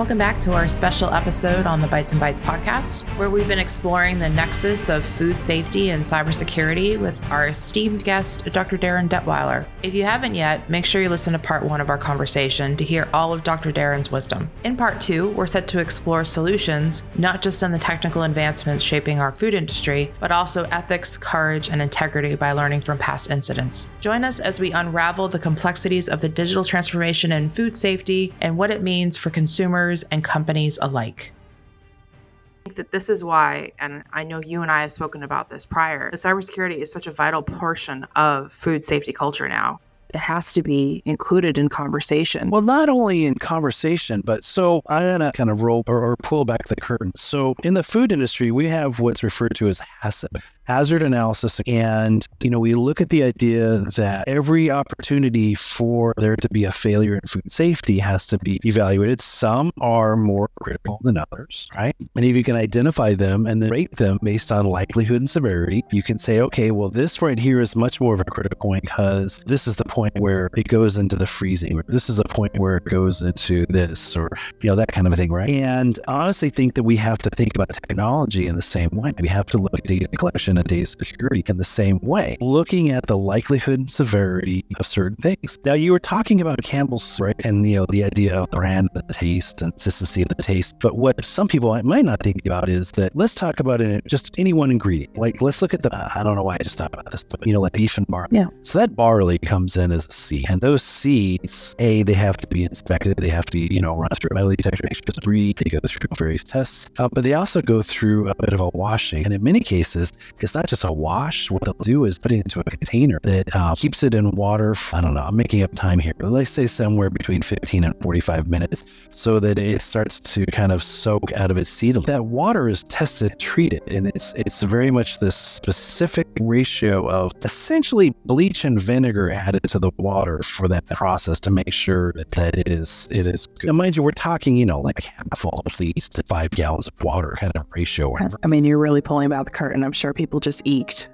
Welcome back to our special episode on the Bites Bytes Podcast, where we've been exploring the nexus of food safety and cybersecurity with our esteemed guest, Dr. Darin Detwiler. If you haven't yet, make sure you listen to part 1 of our conversation to hear all of Dr. Darin's wisdom. In part 2, we're set to explore solutions, not just in the technical advancements shaping our food industry, but also ethics, courage, and integrity by learning from past incidents. Join us as we unravel the complexities of the digital transformation in food safety and what it means for consumers and companies alike. I think that this is why, and I know you and I have spoken about this prior, the cybersecurity is such a vital portion of food safety culture now. It has to be included in conversation. Well, not only in conversation, but so I'm going to kind of roll or pull back the curtain. So in the food industry, we have what's referred to as HACCP, hazard analysis. And, we look at the idea that every opportunity for there to be a failure in food safety has to be evaluated. Some are more critical than others, right? And if you can identify them and then rate them based on likelihood and severity, you can say, okay, well, this right here is much more of a critical point because this is the point where it goes into the freezing, or this is the point where it goes into this, or that kind of a thing, right? And I honestly think that we have to think about technology in the same way. We have to look at data collection and data security in the same way, looking at the likelihood and severity of certain things. Now, you were talking about Campbell's, right? And the idea of brand, the taste, and consistency of the taste. But what some people might not think about is that let's talk about just any one ingredient. Like, let's look at I don't know why I just thought about this, but like beef and barley. Yeah. So that barley comes in as a seed. And those seeds, they have to be inspected. They have to be, run through a metal detector, make sure it's free. They go through various tests, but they also go through a bit of a washing. And in many cases, it's not just a wash. What they'll do is put it into a container that keeps it in water. I don't know, I'm making up time here, but let's say somewhere between 15 and 45 minutes so that it starts to kind of soak out of its seed. That water is tested, treated, and it's very much this specific ratio of essentially bleach and vinegar added to the water for that process to make sure that it is good. Now, mind you, we're talking, like half all bleach to 5 gallons of water kind of ratio. Whatever. I mean, you're really pulling out the curtain. I'm sure people just eked.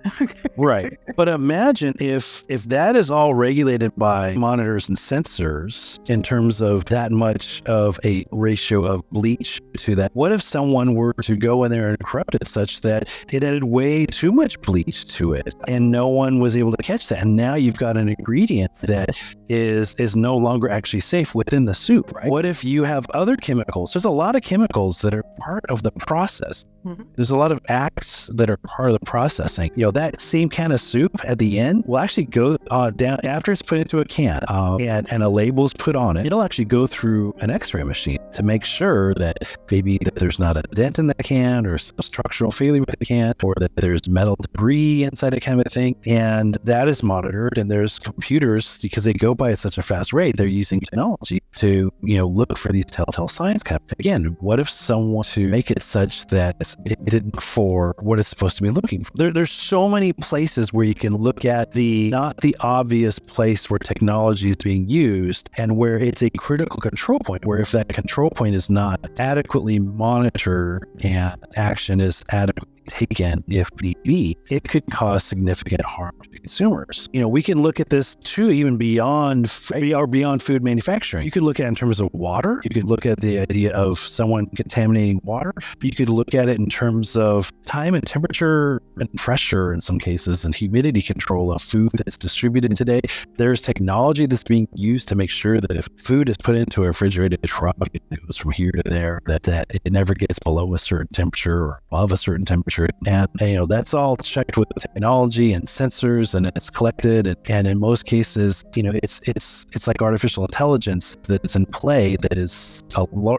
Right. But imagine if that is all regulated by monitors and sensors in terms of that much of a ratio of bleach to that. What if someone were to go in there and corrupt it such that it added way too much bleach to it and no one was able to catch that? And now you've got an ingredient that is no longer actually safe within the soup, right? What if you have other chemicals? There's a lot of chemicals that are part of the process. Mm-hmm. There's a lot of acts that are part of the processing. That same can of soup at the end will actually go down after it's put into a can and a label is put on it. It'll actually go through an X-ray machine to make sure that maybe that there's not a dent in the can or some structural failure with the can, or that there's metal debris inside it, kind of a thing. And that is monitored, and there's computers, because they go by at such a fast rate, they're using technology to look for these telltale signs. Kind of again, what if someone to make it such that it didn't look for what it's supposed to be looking for? There's so many places where you can look at not the obvious place where technology is being used, and where it's a critical control point, where if that control point is not adequately monitored and action is adequately taken if need be, it could cause significant harm to consumers. We can look at this too, even beyond food manufacturing. You could look at it in terms of water. You could look at the idea of someone contaminating water. You could look at it in terms of time and temperature and pressure in some cases, and humidity control of food that's distributed today. There's technology that's being used to make sure that if food is put into a refrigerated truck, it goes from here to there, that it never gets below a certain temperature or above a certain temperature. And that's all checked with technology and sensors, and it's collected. And in most cases, it's like artificial intelligence that's in play that is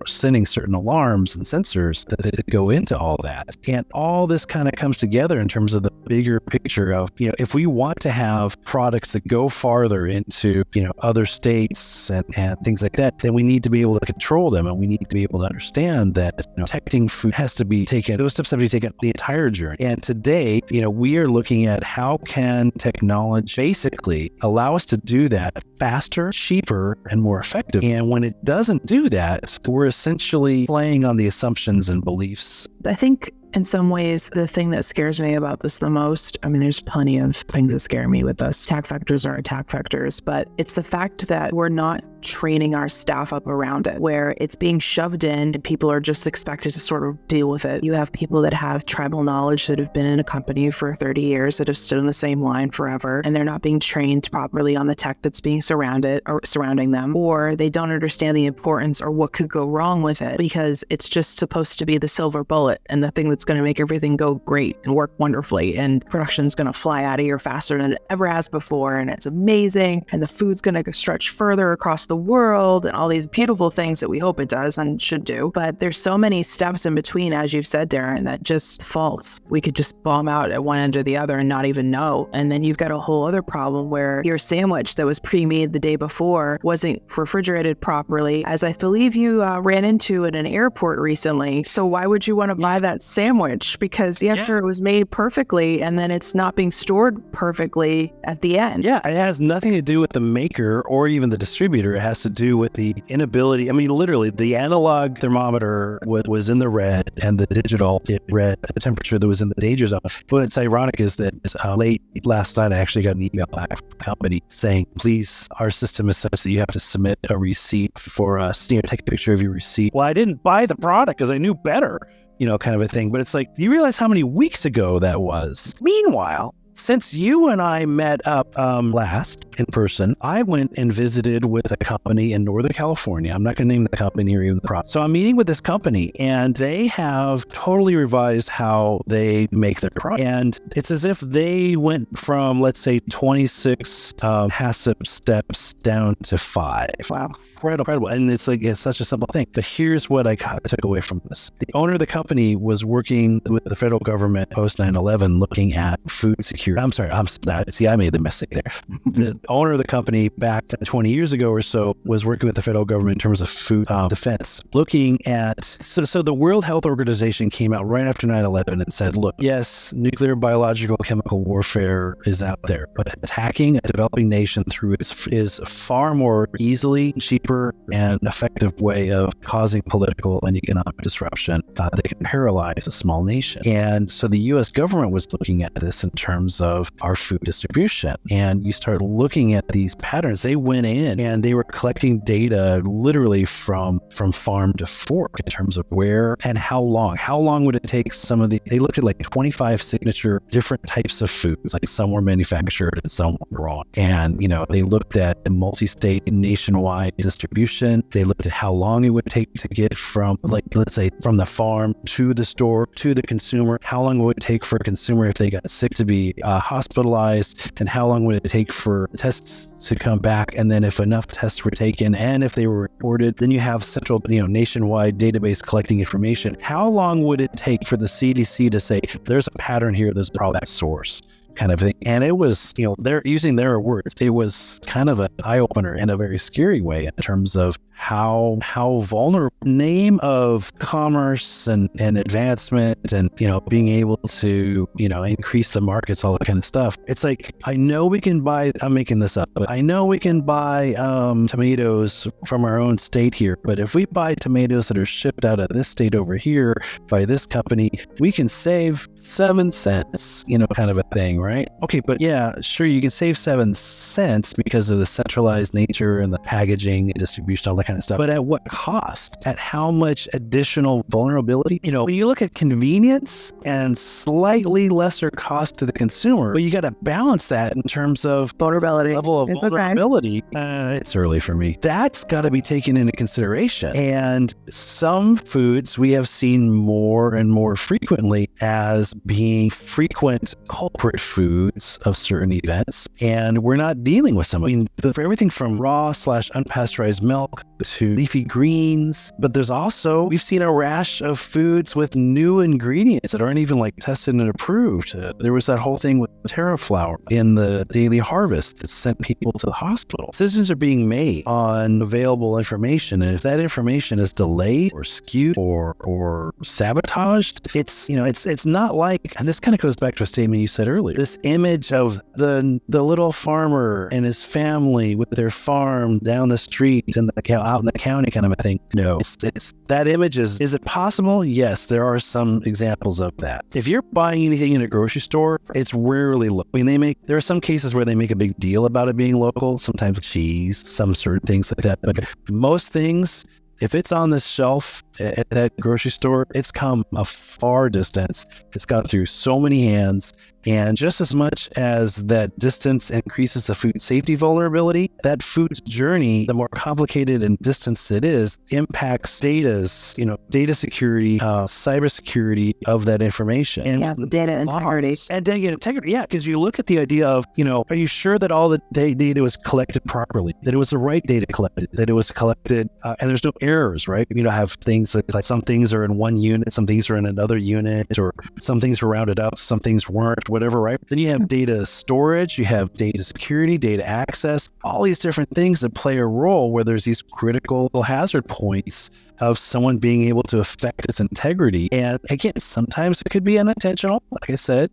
sending certain alarms and sensors that go into all that. And all this kind of comes together in terms of the bigger picture of, if we want to have products that go farther into, other states and things like that, then we need to be able to control them, and we need to be able to understand that protecting food has to be taken. Those steps have to be taken the entire journey. And today, we are looking at how can technology basically allow us to do that faster, cheaper, and more effective. And when it doesn't do that, we're essentially playing on the assumptions and beliefs. I think in some ways, the thing that scares me about this the most, there's plenty of things that scare me with this. Attack vectors are attack vectors, but it's the fact that we're not training our staff up around it, where it's being shoved in and people are just expected to sort of deal with it. You have people that have tribal knowledge that have been in a company for 30 years that have stood in the same line forever, and they're not being trained properly on the tech that's being surrounding them, or they don't understand the importance or what could go wrong with it because it's just supposed to be the silver bullet and the thing that's going to make everything go great and work wonderfully, and production's going to fly out of here faster than it ever has before, and it's amazing, and the food's going to stretch further across the world, and all these beautiful things that we hope it does and should do. But there's so many steps in between, as you've said, Darin, that just false. We could just bomb out at one end or the other and not even know. And then you've got a whole other problem where your sandwich that was pre-made the day before wasn't refrigerated properly, as I believe you ran into at an airport recently. So why would you want to buy that sandwich? Because sure, it was made perfectly and then it's not being stored perfectly at the end. Yeah, it has nothing to do with the maker or even the distributor. It has to do with the inability. I mean, literally, the analog thermometer was in the red and the digital, it read a temperature that was in the danger zone. What's ironic is that late last night, I actually got an email back from the company saying, please, our system is such that you have to submit a receipt for us, take a picture of your receipt. Well, I didn't buy the product because I knew better, kind of a thing. But it's like, you realize how many weeks ago that was? Meanwhile, since you and I met up last in person, I went and visited with a company in Northern California. I'm not going to name the company or even the product. So I'm meeting with this company, and they have totally revised how they make their product. And it's as if they went from, let's say, 26 HACCP steps down to 5. Wow. Incredible. And it's such a simple thing. But here's what I took away from this. The owner of the company was working with the federal government post 9/11 looking at food security. I'm sorry. I made the mistake there. The owner of the company back 20 years ago or so was working with the federal government in terms of food defense, looking at, so the World Health Organization came out right after 9/11 and said, look, yes, nuclear, biological, chemical warfare is out there, but attacking a developing nation through it is far more easily, cheaper, and effective way of causing political and economic disruption that can paralyze a small nation. And so the U.S. government was looking at this in terms of our food distribution. And you start looking at these patterns. They went in and they were collecting data literally from farm to fork in terms of where and how long. How long would it take they looked at like 25 signature different types of foods, like some were manufactured and some were raw. And, they looked at a multi-state nationwide distribution. They looked at how long it would take to get from, let's say, from the farm to the store to the consumer, how long would it take for a consumer if they got sick to be hospitalized, and how long would it take for tests to come back, and then if enough tests were taken and if they were reported, then you have central, nationwide database collecting information. How long would it take for the CDC to say, there's a pattern here, there's probably that source? Kind of thing. And it was, they're using their words. It was kind of an eye-opener in a very scary way in terms of how vulnerable name of commerce and advancement and, being able to, increase the markets, all that kind of stuff. It's like, I know we can buy, I'm making this up, but I know we can buy tomatoes from our own state here. But if we buy tomatoes that are shipped out of this state over here by this company, we can save 7 cents, kind of a thing, right? Okay, but yeah, sure, you can save 7 cents because of the centralized nature and the packaging and distribution, all that kind of stuff. But at what cost? At how much additional vulnerability? When you look at convenience and slightly lesser cost to the consumer, but you got to balance that in terms of vulnerability. Level of vulnerability. It's early for me. That's got to be taken into consideration. And some foods we have seen more and more frequently as being frequent culprit foods of certain events. And we're not dealing with some. For everything from raw / unpasteurized milk to leafy greens, but there's also, we've seen a rash of foods with new ingredients that aren't even tested and approved. There was that whole thing with TerraFlower in the Daily Harvest that sent people to the hospital. Decisions are being made on available information, and if that information is delayed or skewed or sabotaged, it's not like, and this kind of goes back to a statement you said earlier, this image of the little farmer and his family with their farm down the street and out in the county kind of a thing. No, it's that image is it possible? Yes, there are some examples of that. If you're buying anything in a grocery store, it's rarely local. I mean, there are some cases where they make a big deal about it being local, sometimes cheese, some certain things like that. But most things, if it's on this shelf at that grocery store, it's come a far distance. It's gone through so many hands. And just as much as that distance increases the food safety vulnerability, that food journey, the more complicated and distanced it is, impacts data security, cybersecurity of that information. And data integrity. And data integrity, yeah, because you look at the idea of, are you sure that all the data was collected properly, that it was the right data collected, that it was collected, and there's no errors, right? Have things like some things are in one unit, some things are in another unit, or some things were rounded up, some things weren't, whatever, right? Then you have data storage, you have data security, data access, all these different things that play a role where there's these critical hazard points of someone being able to affect its integrity. And again, sometimes it could be unintentional, like I said,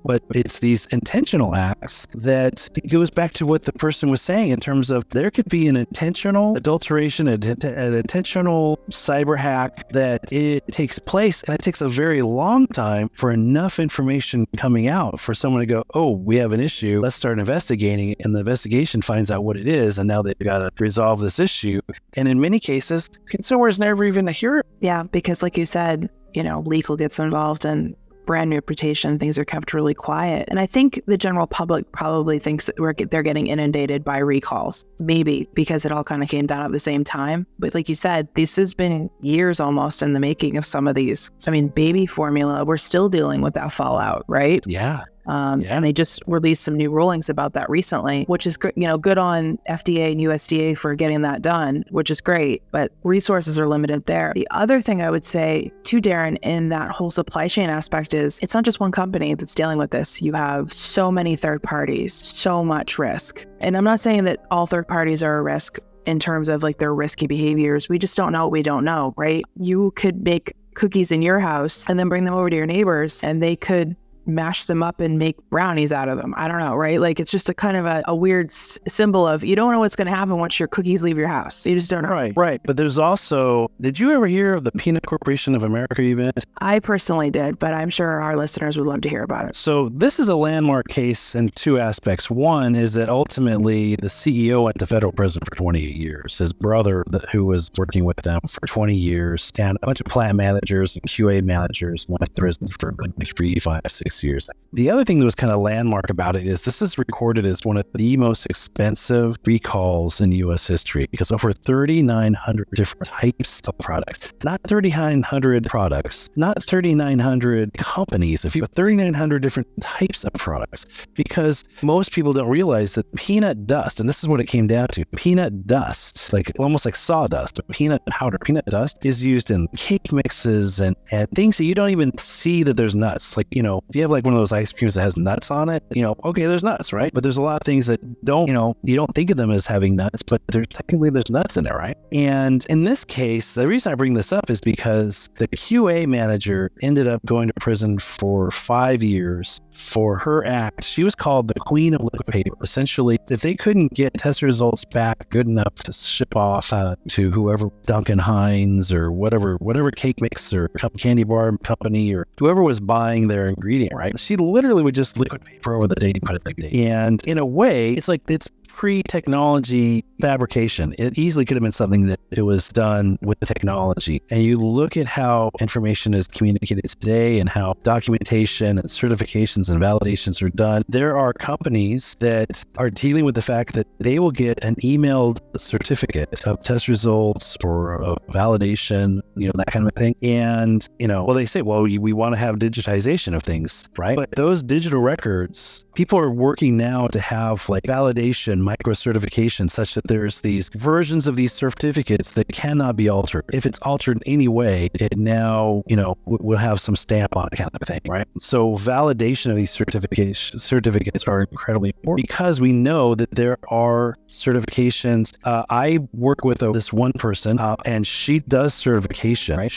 but it's these intentional acts that it goes back to what the person was saying in terms of there could be an intentional adulteration, an intentional cyber hack that it takes place, and it takes a very long time for enough information coming out for someone to go, oh, we have an issue, let's start investigating it. And the investigation finds out what it is, and now they've got to resolve this issue. And in many cases, consumers never even hear it. Yeah, because like you said, legal gets involved and brand new reputation, things are kept really quiet. And I think the general public probably thinks that they're getting inundated by recalls, maybe because it all kind of came down at the same time. But like you said, this has been years almost in the making of some of these. I mean, baby formula, we're still dealing with that fallout, right? Yeah. And they just released some new rulings about that recently, which is good on FDA and USDA for getting that done, which is great, but resources are limited there. The other thing I would say to Darin in that whole supply chain aspect is it's not just one company that's dealing with this. You have so many third parties, so much risk. And I'm not saying that all third parties are a risk in terms of like their risky behaviors. We just don't know what we don't know, right? You could make cookies in your house and then bring them over to your neighbors and they could mash them up and make brownies out of them. I don't know, right? Like it's just a kind of a weird symbol of you don't know what's going to happen once your cookies leave your house. You just don't know. Right. But there's also, did you ever hear of the Peanut Corporation of America event? I personally did, but I'm sure our listeners would love to hear about it. So this is a landmark case in two aspects. One is that ultimately the CEO went to federal prison for 28 years. His brother, who was working with them for 20 years, and a bunch of plant managers and QA managers went to prison for like 3, 5, 6 years. The other thing that was kind of landmark about it is this is recorded as one of the most expensive recalls in U.S. history because over 3,900 different types of products, not 3,900 products, not 3,900 companies, if you have 3,900 different types of products, because most people don't realize that peanut dust, and this is what it came down to, peanut dust, like almost like sawdust, peanut powder, peanut dust is used in cake mixes and things that you don't even see that there's nuts. Like, if you have like one of those ice creams that has nuts on it, okay, there's nuts, right? But there's a lot of things that don't, you don't think of them as having nuts, but technically there's nuts in there, right? And in this case, the reason I bring this up is because the QA manager ended up going to prison for 5 years for her act. She was called the queen of liquid paper. Essentially, if they couldn't get test results back good enough to ship off to whoever, Duncan Hines or whatever cake mix or candy bar company or whoever was buying their ingredient, right? She literally would just liquid paper over the date and put it like that. And in a way, it's pre-technology fabrication. It easily could have been something that it was done with the technology. And you look at how information is communicated today and how documentation and certifications and validations are done. There are companies that are dealing with the fact that they will get an emailed certificate of test results or validation, that kind of thing. And, they say, well, we want to have digitization of things, right? But those digital records, people are working now to have like validation micro-certification such that there's these versions of these certificates that cannot be altered. If it's altered in any way, it now, will have some stamp on it kind of thing, right? So validation of these certificates are incredibly important because we know that there are certifications. I work with this one person and she does certification, right?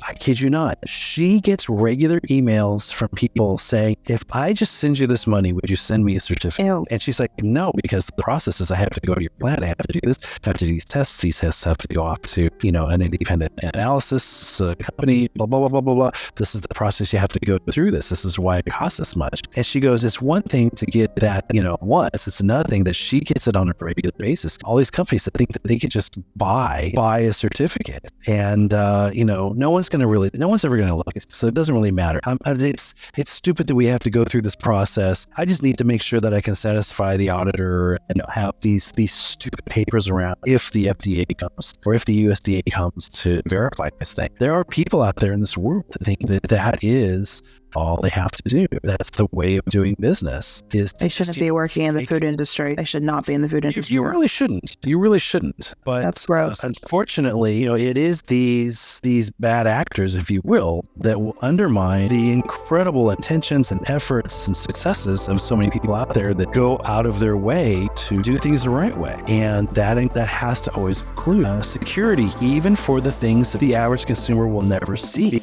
I kid you not, she gets regular emails from people saying, if I just send you this money, would you send me a certificate? Ew. And she's like, no, because the process is I have to go to your plant, I have to do this, I have to do these tests. These tests have to go off to, an independent analysis company, blah, blah, blah, blah, blah, blah. This is the process you have to go through this. This is why it costs this much. And she goes, it's one thing to get that, once. It's another thing that she gets it on a regular basis. All these companies that think that they could just buy a certificate. And, no one's ever going to look. So it doesn't really matter. It's stupid that we have to go through this process. I just need to make sure that I can satisfy the auditor and have these stupid papers around if the FDA comes or if the USDA comes to verify this thing. There are people out there in this world that think that is all they have to do. That's the way of doing business. They shouldn't be working in the food industry. They should not be in the food industry. You really shouldn't. You really shouldn't. But that's gross. Unfortunately, it is these bad actors, if you will, that will undermine the incredible intentions and efforts and successes of so many people out there that go out of their way to do things the right way. And that has to always include security, even for the things that the average consumer will never see.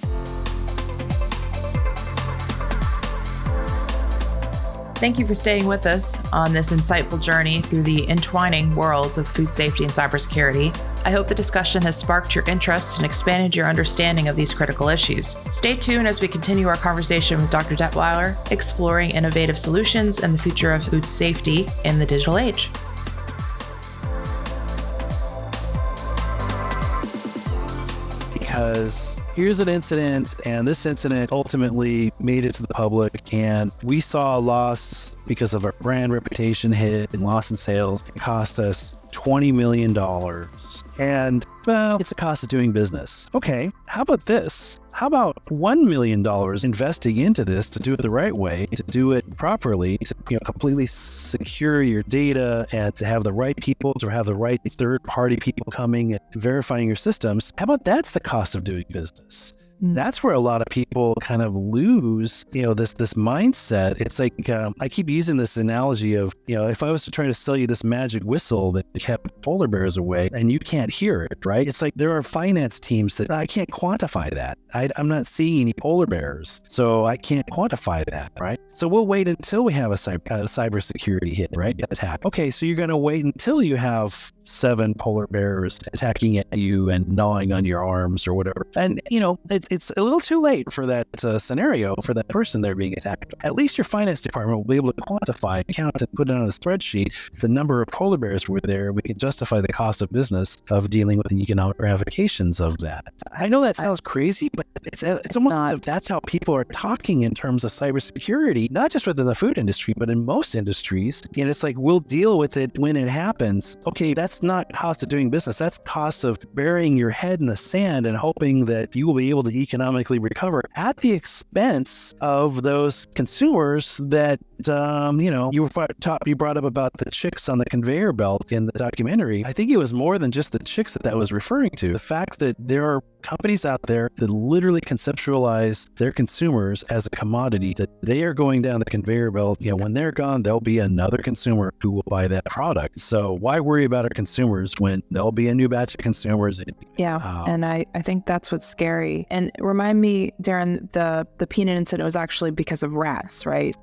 Thank you for staying with us on this insightful journey through the entwining worlds of food safety and cybersecurity. I hope the discussion has sparked your interest and expanded your understanding of these critical issues. Stay tuned as we continue our conversation with Dr. Detwiler, exploring innovative solutions and the future of food safety in the digital age. Because here's an incident, and this incident ultimately made it to the public, and we saw a loss because of our brand reputation hit and loss in sales. It cost us $20 million. And, well, it's a cost of doing business. Okay, how about this? How about $1 million investing into this to do it the right way, to do it properly, to completely secure your data and to have the right people, to have the right third-party people coming and verifying your systems? How about that's the cost of doing business? That's where a lot of people kind of lose, this mindset. It's like, I keep using this analogy of, if I was to try to sell you this magic whistle that kept polar bears away and you can't hear it, right? It's like there are finance teams that I can't quantify that. I'm not seeing any polar bears, so I can't quantify that, right? So we'll wait until we have a cybersecurity hit, right? Attack. Okay, so you're going to wait until you have 7 polar bears attacking at you and gnawing on your arms or whatever. And, it's a little too late for that scenario, for that person there being attacked. At least your finance department will be able to quantify, count, and put it on a spreadsheet the number of polar bears were there. We can justify the cost of business of dealing with the economic ramifications of that. I know that sounds crazy, but it's almost as if that's how people are talking in terms of cybersecurity, not just within the food industry, but in most industries. And it's like, we'll deal with it when it happens. Okay, that's not cost of doing business. That's cost of burying your head in the sand and hoping that you will be able to economically recover at the expense of those consumers that, you brought up about the chicks on the conveyor belt in the documentary. I think it was more than just the chicks that was referring to. The fact that there are companies out there that literally conceptualize their consumers as a commodity, that they are going down the conveyor belt. When they're gone, there'll be another consumer who will buy that product. So why worry about our consumers when there'll be a new batch of consumers? Yeah, and I think that's what's scary. And remind me, Darin, the peanut incident was actually because of rats, right?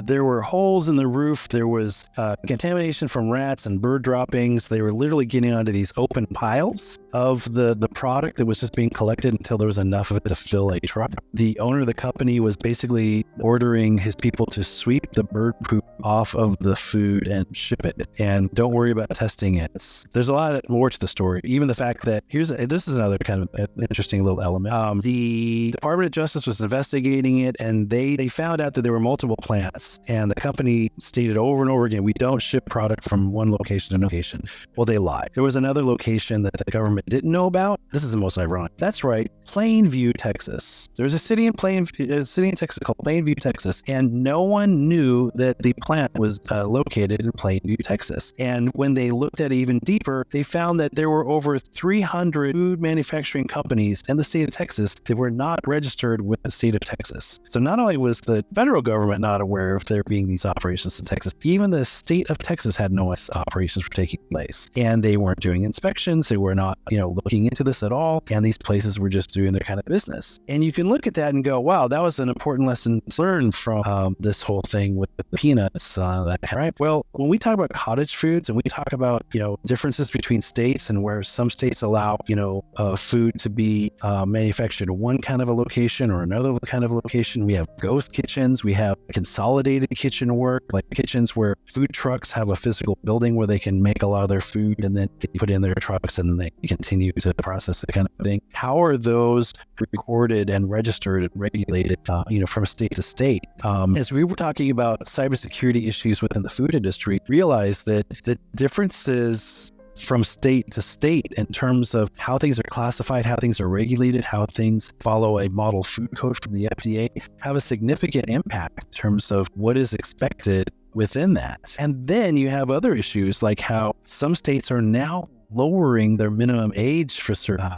There were holes in the roof. There was contamination from rats and bird droppings. They were literally getting onto these open piles of the product that was just being collected until there was enough of it to fill a truck. The owner of the company was basically ordering his people to sweep the bird poop off of the food and ship it. And don't worry about testing it. There's a lot more to the story. Even the fact that this is another kind of interesting little element. The Department of Justice was investigating it, and they found out that there were multiple plants. And the company stated over and over again, we don't ship product from one location to another location. Well, they lied. There was another location that the government didn't know about. This is the most ironic. That's right, Plainview, Texas. There's a city in Texas called Plainview, Texas, and no one knew that the plant was located in Plainview, Texas. And when they looked at it even deeper, they found that there were over 300 food manufacturing companies in the state of Texas that were not registered with the state of Texas. So not only was the federal government not aware of there being these operations in Texas, even the state of Texas had no operations for taking place. And they weren't doing inspections. They were not, looking into this at all. And these places were just doing their kind of business. And you can look at that and go, wow, that was an important lesson to learn from this whole thing with the peanuts. Right? Well, when we talk about cottage foods and we talk about, differences between states and where some states allow, food to be manufactured in one kind of a location or another kind of location, we have ghost kitchens, we have consolidated kitchen work, like kitchens where food trucks have a physical building where they can make a lot of their food and then they put in their trucks and then they continue to process it kind of thing. How are those recorded and registered and regulated, from state to state? As we were talking about cybersecurity issues within the food industry, realize that the differences from state to state in terms of how things are classified, how things are regulated, how things follow a model food code from the FDA have a significant impact in terms of what is expected within that. And then you have other issues like how some states are now lowering their minimum age for certain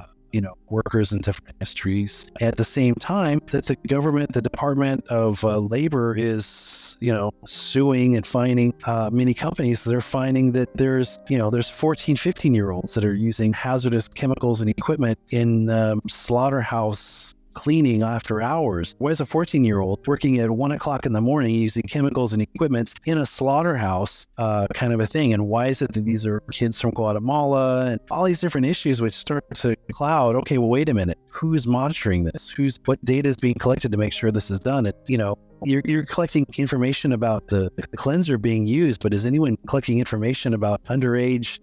workers in different industries. At the same time that the government, the Department of Labor is, suing and fining many companies. They're finding that there's 14, 15-year-olds that are using hazardous chemicals and equipment in slaughterhouse cleaning after hours. Why is a 14-year-old working at 1 o'clock in the morning using chemicals and equipment in a slaughterhouse kind of a thing? And why is it that these are kids from Guatemala and all these different issues which start to cloud? Okay, well, wait a minute. Who's monitoring this? What data is being collected to make sure this is done? You're collecting information about the cleanser being used, but is anyone collecting information about underage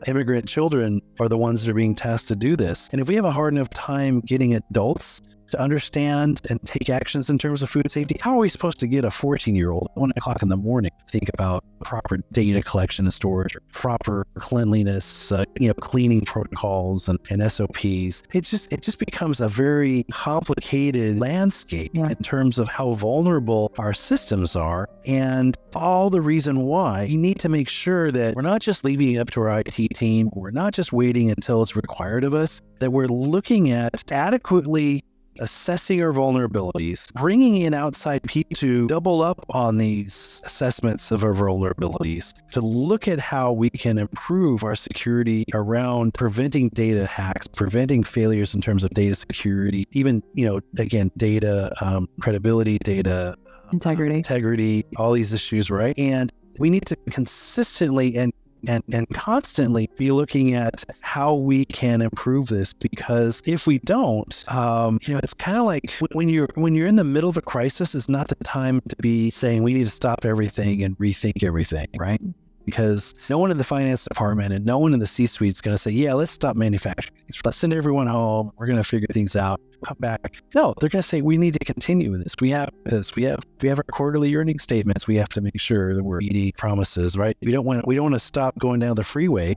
immigrant children are the ones that are being tasked to do this? And if we have a hard enough time getting adults to understand and take actions in terms of food safety, how are we supposed to get a 14-year-old at 1 o'clock in the morning to think about proper data collection and storage, or proper cleanliness, cleaning protocols and SOPs? It just becomes a very complicated landscape in terms of how vulnerable our systems are, and all the reason why we need to make sure that we're not just leaving it up to our IT team, we're not just waiting until it's required of us, that we're looking at adequately assessing our vulnerabilities, bringing in outside people to double up on these assessments of our vulnerabilities, to look at how we can improve our security around preventing data hacks, preventing failures in terms of data security, even, again, data credibility, data integrity, all these issues, right? And we need to consistently and constantly be looking at how we can improve this, because if we don't, it's kind of like when you're in the middle of a crisis, it's not the time to be saying we need to stop everything and rethink everything, right? Because no one in the finance department and no one in the C-suite is going to say, yeah, let's stop manufacturing. Let's send everyone home. We're going to figure things out. Come back. No, they're going to say, we need to continue with this. We have this. We have our quarterly earnings statements. We have to make sure that we're meeting promises, right? We don't want to stop going down the freeway,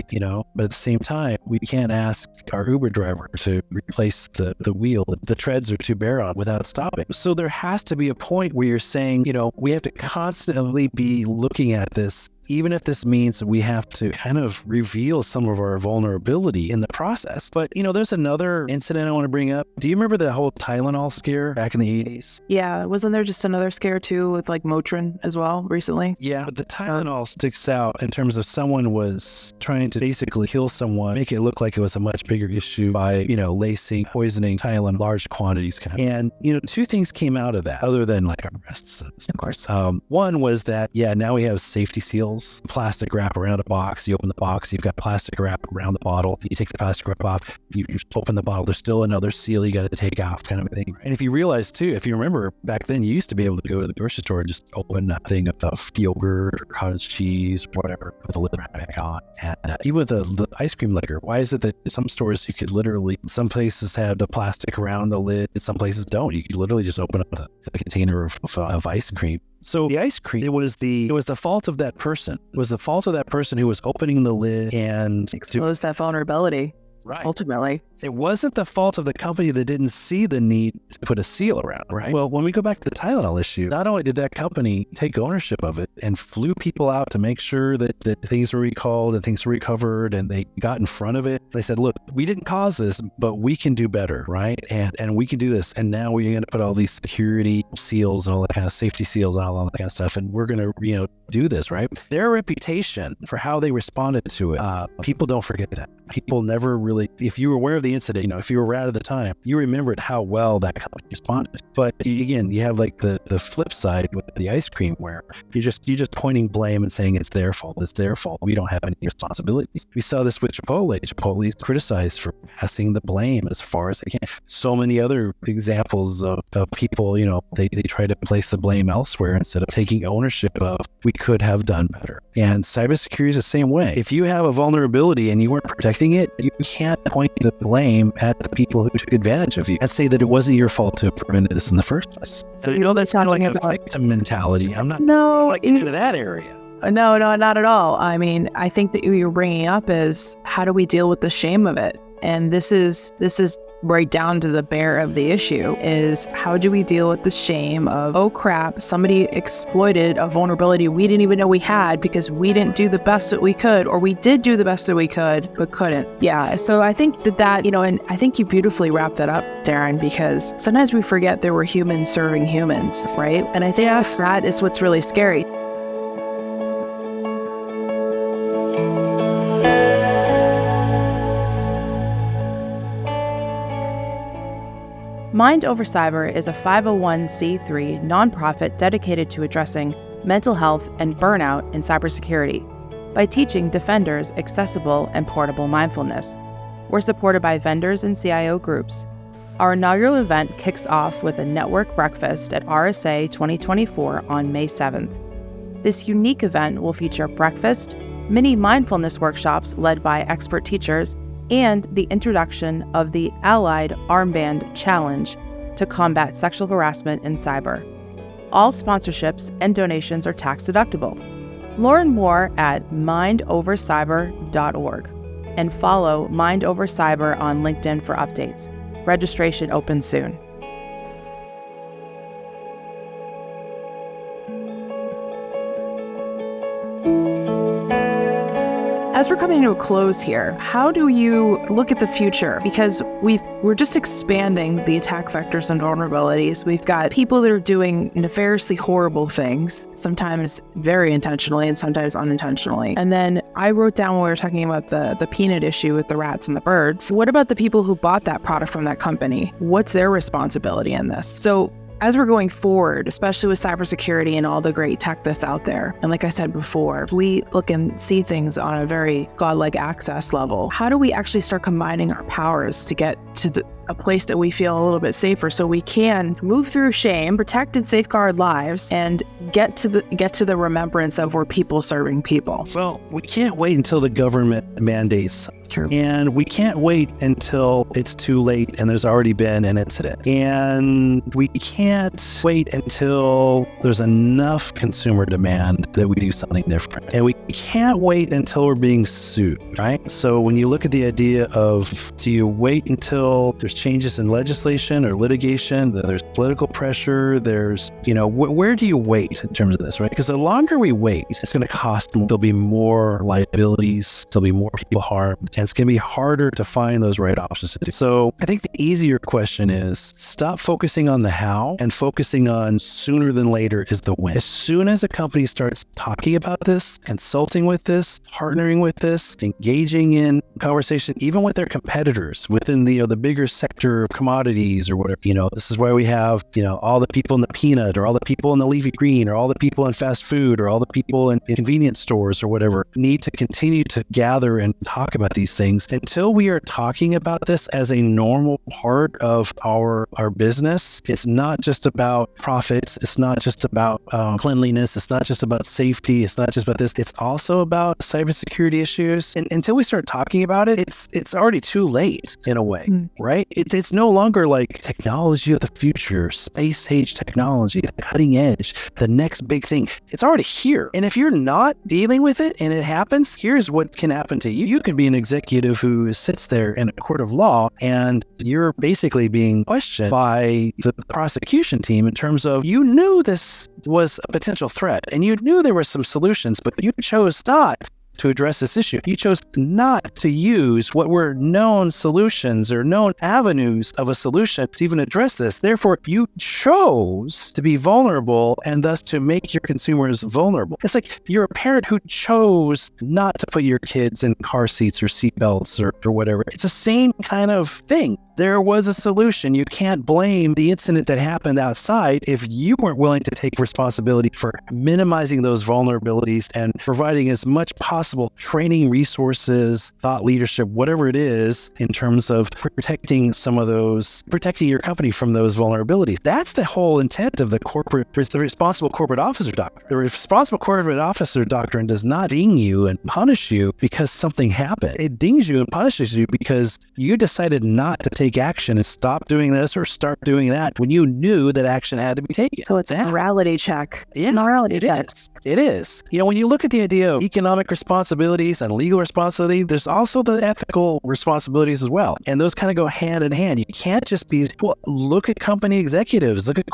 but at the same time, we can't ask our Uber driver to replace the wheel. The treads are too bare on without stopping. So there has to be a point where you're saying, we have to constantly be looking at this, even if this means that we have to kind of reveal some of our vulnerability in the process. But, there's another incident I want to bring up. Do you remember the whole Tylenol scare back in the 80s? Yeah. Wasn't there just another scare too with like Motrin as well recently? Yeah, but the Tylenol sticks out in terms of someone was trying to basically kill someone, make it look like it was a much bigger issue by, lacing, poisoning Tylenol large quantities. And, two things came out of that other than like arrests. Of course. One was that, now we have safety seals, plastic wrap around a box. You open the box, you've got plastic wrap around the bottle. You take the plastic wrap off, you open the bottle, there's still another seal you got to take off, kind of a thing. And if you realize too, if you remember back then, you used to be able to go to the grocery store and just open a thing of yogurt or cottage cheese or whatever, put the lid back on. And even with the ice cream liquor, why is it that some stores you could literally, some places have the plastic around the lid and some places don't? You could literally just open up the container of ice cream. So the ice cream, it was the fault of that person. It was the fault of that person who was opening the lid and exposed that vulnerability. Right. ultimately. It wasn't the fault of the company that didn't see the need to put a seal around it, right? Well, when we go back to the Tylenol issue, not only did that company take ownership of it and flew people out to make sure that things were recalled and things were recovered, and they got in front of it. They said, look, we didn't cause this, but we can do better, right? And we can do this. And now we're going to put all these security seals and all that kind of safety seals and all that kind of stuff. And we're going to, do this, right? Their reputation for how they responded to it, people don't forget that. People never really, if you were aware of the incident, if you were around at the time, you remembered how well that company responded. But again, you have like the flip side with the ice cream where you're just pointing blame and saying it's their fault. We don't have any responsibilities. We saw this with Chipotle. Chipotle is criticized for passing the blame as far as they can. So many other examples of people, they try to place the blame elsewhere instead of taking ownership of we could have done better. And cybersecurity is the same way. If you have a vulnerability and you weren't protecting it, you can't point the blame at the people who took advantage of you and say that it wasn't your fault to have prevented this in the first place. So, that's kind of like a victim mentality. I'm not into that area. No, not at all. I mean, I think that you're bringing up is how do we deal with the shame of it? And this is right down to the bare of the issue is how do we deal with the shame of, oh crap, somebody exploited a vulnerability we didn't even know we had because we didn't do the best that we could, or we did do the best that we could, but couldn't. Yeah. So I think that, and I think you beautifully wrapped that up, Darin, because sometimes we forget there were humans serving humans, right? And I think that is what's really scary. Mind Over Cyber is a 501c3 nonprofit dedicated to addressing mental health and burnout in cybersecurity by teaching defenders accessible and portable mindfulness. We're supported by vendors and CIO groups. Our inaugural event kicks off with a network breakfast at RSA 2024 on May 7th. This unique event will feature breakfast, mini mindfulness workshops led by expert teachers, and the introduction of the Allied Armband Challenge to combat sexual harassment in cyber. All sponsorships and donations are tax deductible. Learn more at mindovercyber.org and follow Mind Over Cyber on LinkedIn for updates. Registration opens soon. As we're coming to a close here, how do you look at the future? Because we're just expanding the attack vectors and vulnerabilities. We've got people that are doing nefariously horrible things, sometimes very intentionally and sometimes unintentionally. And then I wrote down when we were talking about the peanut issue with the rats and the birds. What about the people who bought that product from that company? What's their responsibility in this? So as we're going forward, especially with cybersecurity and all the great tech that's out there, and like I said before, we look and see things on a very godlike access level. How do we actually start combining our powers to get to a place that we feel a little bit safer so we can move through shame, protect and safeguard lives, and get to the remembrance of we're people serving people? Well, we can't wait until the government mandates. True. And we can't wait until it's too late and there's already been an incident. And we can't wait until there's enough consumer demand that we do something different. And we can't wait until we're being sued, right? So when you look at the idea of, do you wait until there's changes in legislation or litigation, there's political pressure, there's, where do you wait in terms of this, right? Because the longer we wait, it's going to cost, there'll be more liabilities, there'll be more people harmed, and it's going to be harder to find those right options to do. So I think the easier question is stop focusing on the how and focusing on sooner than later is the when. As soon as a company starts talking about this, consulting with this, partnering with this, engaging in conversation, even with their competitors within the bigger sector of commodities or whatever, this is why we have, all the people in the peanut or all the people in the leafy green or all the people in fast food or all the people in convenience stores or whatever need to continue to gather and talk about these things until we are talking about this as a normal part of our business. It's not just about profits. It's not just about cleanliness. It's not just about safety. It's not just about this. It's also about cybersecurity issues. And until we start talking about it, it's already too late in a way, right? It's no longer like technology of the future, space age technology, the cutting edge, the next big thing. It's already here. And if you're not dealing with it and it happens, here's what can happen to you. You can be an executive executive who sits there in a court of law, and you're basically being questioned by the prosecution team in terms of, you knew this was a potential threat and you knew there were some solutions, but you chose not to address this issue. You chose not to use what were known solutions or known avenues of a solution to even address this. Therefore, you chose to be vulnerable and thus to make your consumers vulnerable. It's like you're a parent who chose not to put your kids in car seats or seatbelts or whatever. It's the same kind of thing. There was a solution. You can't blame the incident that happened outside if you weren't willing to take responsibility for minimizing those vulnerabilities and providing as much possible training resources, thought leadership, whatever it is, in terms of protecting your company from those vulnerabilities. That's the whole intent of the responsible corporate officer doctrine. The responsible corporate officer doctrine does not ding you and punish you because something happened. It dings you and punishes you because you decided not to take action and stop doing this or start doing that when you knew that action had to be taken. So it's a morality check. Yeah, morality check. It is. When you look at the idea of economic responsibilities and legal responsibility, there's also the ethical responsibilities as well. And those kind of go hand in hand. You can't just look at company executives, look at,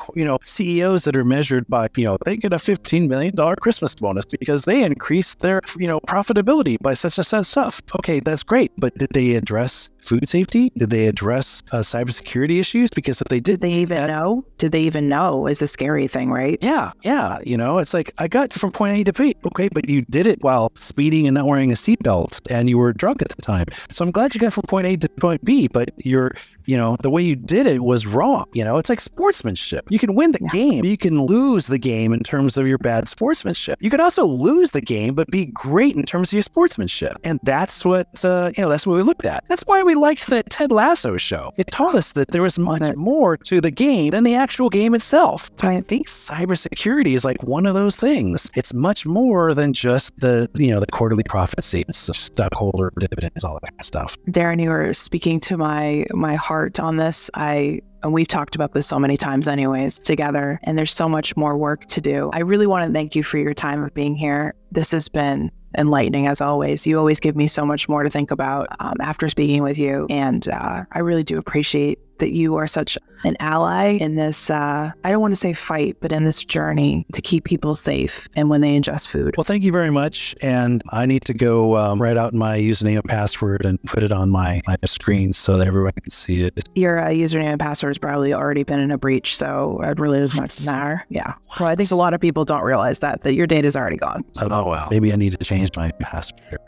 CEOs that are measured by, they get a $15 million Christmas bonus because they increased their, profitability by such and such stuff. Okay, that's great. But did they address food safety? Did they address cybersecurity issues? Because if they did they even know? Did they even know is the scary thing, right? Yeah. It's like, I got from point A to B. Okay, but you did it while speeding and not wearing a seatbelt and you were drunk at the time. So I'm glad you got from point A to point B, but the way you did it was wrong. It's like sportsmanship. You can win the game, but you can lose the game in terms of your bad sportsmanship. You could also lose the game, but be great in terms of your sportsmanship. And that's what, that's what we looked at. That's why we liked the Ted Lasso show. It taught us that there was much more to the game than the actual game itself. I think cybersecurity is like one of those things. It's much more than just the quarterly profit statements of stockholder dividends, all that kind of stuff. Darin, you were speaking to my heart on this. And we've talked about this so many times anyways together, and there's so much more work to do. I really want to thank you for your time of being here. This has been enlightening as always. You always give me so much more to think about after speaking with you. And I really do appreciate that you are such an ally in this, I don't want to say fight, but in this journey to keep people safe and when they ingest food. Well, thank you very much. And I need to go write out my username and password and put it on my screen so that everyone can see it. Your username and password has probably already been in a breach, so it really doesn't much matter. Yeah. Well, I think a lot of people don't realize that your data is already gone. Oh, wow. Maybe I need to change my password.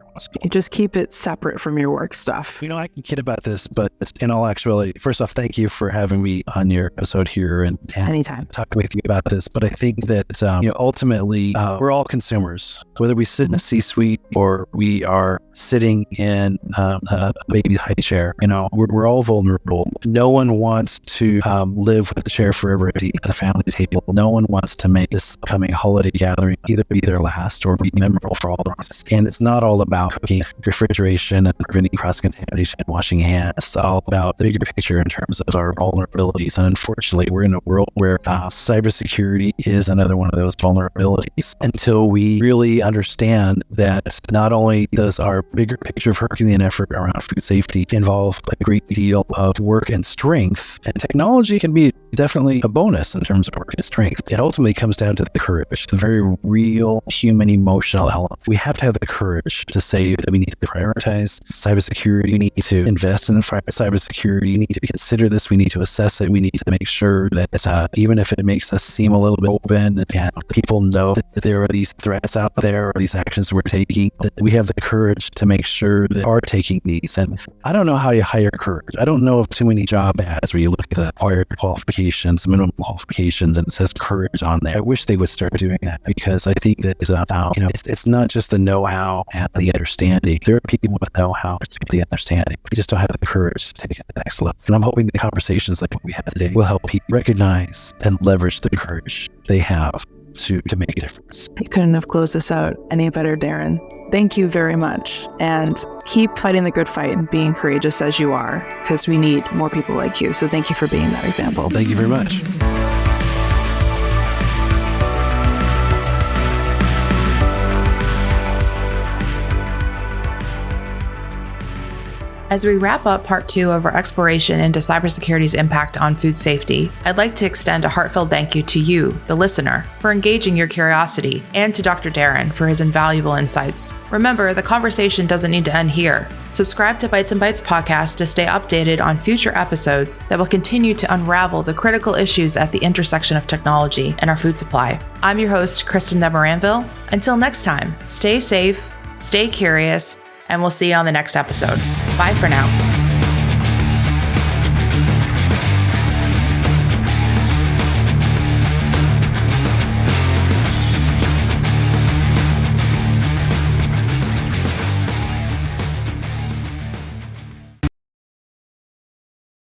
You just keep it separate from your work stuff. I can kid about this, but in all actuality, first off, thank you for having me on your episode here and anytime talking with you about this. But I think that ultimately we're all consumers, whether we sit in a C-suite or we are sitting in a baby high chair. We're all vulnerable. No one wants to live with the chair forever at the family table. No one wants to make this coming holiday gathering either be their last or be memorable for all the reasons. And it's not all about cooking, refrigeration, and preventing cross-contamination and washing hands. It's all about the bigger picture in terms of our vulnerabilities. And unfortunately, we're in a world where cybersecurity is another one of those vulnerabilities. Until we really understand that not only does our bigger picture of Herculean effort around food safety involve a great deal of work and strength, and technology can be definitely a bonus in terms of work and strength. It ultimately comes down to the courage, the very real human emotional element. We have to have the courage to say that we need to prioritize cybersecurity. We need to invest in cybersecurity. We need to consider this. We need to assess it. We need to make sure that even if it makes us seem a little bit open and people know that there are these threats out there or these actions we're taking, that we have the courage to make sure that we're taking these. And I don't know how you hire courage. I don't know of too many job ads where you look at the required qualifications, minimum qualifications, and it says courage on there. I wish they would start doing that, because I think that it's not just the know-how and the understanding. There are people with know-how, particularly understanding. We just don't have the courage to take it to the next level. And I'm hoping the conversations like what we had today will help people recognize and leverage the courage they have to make a difference. You couldn't have closed this out any better, Darin. Thank you very much. And keep fighting the good fight and being courageous as you are, because we need more people like you. So thank you for being that example. Thank you very much. As we wrap up part 2 of our exploration into cybersecurity's impact on food safety, I'd like to extend a heartfelt thank you to you, the listener, for engaging your curiosity, and to Dr. Darin for his invaluable insights. Remember, the conversation doesn't need to end here. Subscribe to Bites Bytes Podcast to stay updated on future episodes that will continue to unravel the critical issues at the intersection of technology and our food supply. I'm your host, Kristen Demoranville. Until next time, stay safe, stay curious, and we'll see you on the next episode. Bye for now.